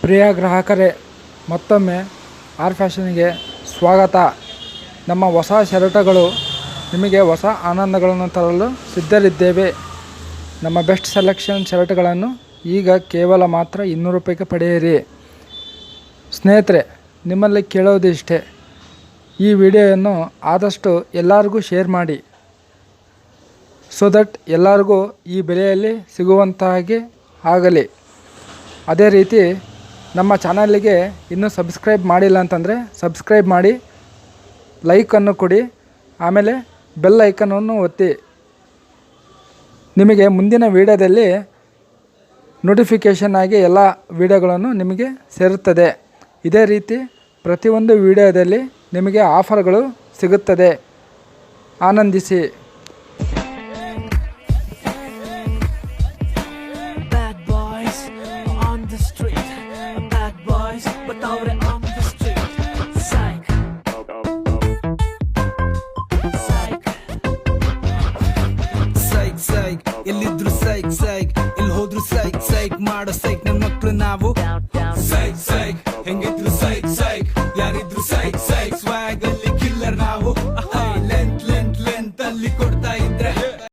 ಪ್ರಿಯ ಗ್ರಾಹಕರೇ, ಮತ್ತೊಮ್ಮೆ ಆರ್ ಫ್ಯಾಷನ್ಗೆ ಸ್ವಾಗತ. ನಮ್ಮ ಹೊಸ ಶರ್ಟ್ಗಳು ನಿಮಗೆ ಹೊಸ ಆನಂದಗಳನ್ನು ತರಲು ಸಿದ್ಧರಿದ್ದೇವೆ. ನಮ್ಮ ಬೆಸ್ಟ್ ಸೆಲೆಕ್ಷನ್ ಶರ್ಟ್ಗಳನ್ನು ಈಗ ಕೇವಲ ಮಾತ್ರ 200 ರೂಪಾಯಿಗೆ ಪಡೆಯಿರಿ. ಸ್ನೇಹಿತರೆ, ನಿಮ್ಮಲ್ಲಿ ಕೇಳೋದಿಷ್ಟೇ, ಈ ವಿಡಿಯೋವನ್ನು ಆದಷ್ಟು ಎಲ್ಲರಿಗೂ ಶೇರ್ ಮಾಡಿ, ಸೊ ದಟ್ ಎಲ್ಲರಿಗೂ ಈ ಬೆಲೆಯಲ್ಲಿ ಸಿಗುವಂತಾಗಿ ಆಗಲಿ. ಅದೇ ರೀತಿ ನಮ್ಮ ಚಾನಲಿಗೆ ಇನ್ನೂ ಸಬ್ಸ್ಕ್ರೈಬ್ ಮಾಡಿಲ್ಲ ಅಂತಂದರೆ ಸಬ್ಸ್ಕ್ರೈಬ್ ಮಾಡಿ, ಲೈಕನ್ನು ಕೊಡಿ, ಆಮೇಲೆ ಬೆಲ್ ಐಕನನ್ನು ಒತ್ತಿ. ನಿಮಗೆ ಮುಂದಿನ ವಿಡಿಯೋದಲ್ಲಿ ನೋಟಿಫಿಕೇಷನ್ ಆಗಿ ಎಲ್ಲ ವಿಡಿಯೋಗಳನ್ನು ನಿಮಗೆ ಸೇರುತ್ತದೆ. ಇದೇ ರೀತಿ ಪ್ರತಿಯೊಂದು ವಿಡಿಯೋದಲ್ಲಿ ನಿಮಗೆ ಆಫರ್ಗಳು ಸಿಗುತ್ತದೆ. ಆನಂದಿಸಿ. ಎಲ್ಲಿದ್ರು ಸೈಕ್ ಸೈಕ್, ಎಲ್ಲಿ ಹೋದ್ರು ಸೈಕ್ ಸೈಕ್ ಮಾಡೋ ಸೈಕ್ ನನ್ನ ಮಕ್ಕಳು ನಾವು. ಸೈಕ್ ಸೈಕ್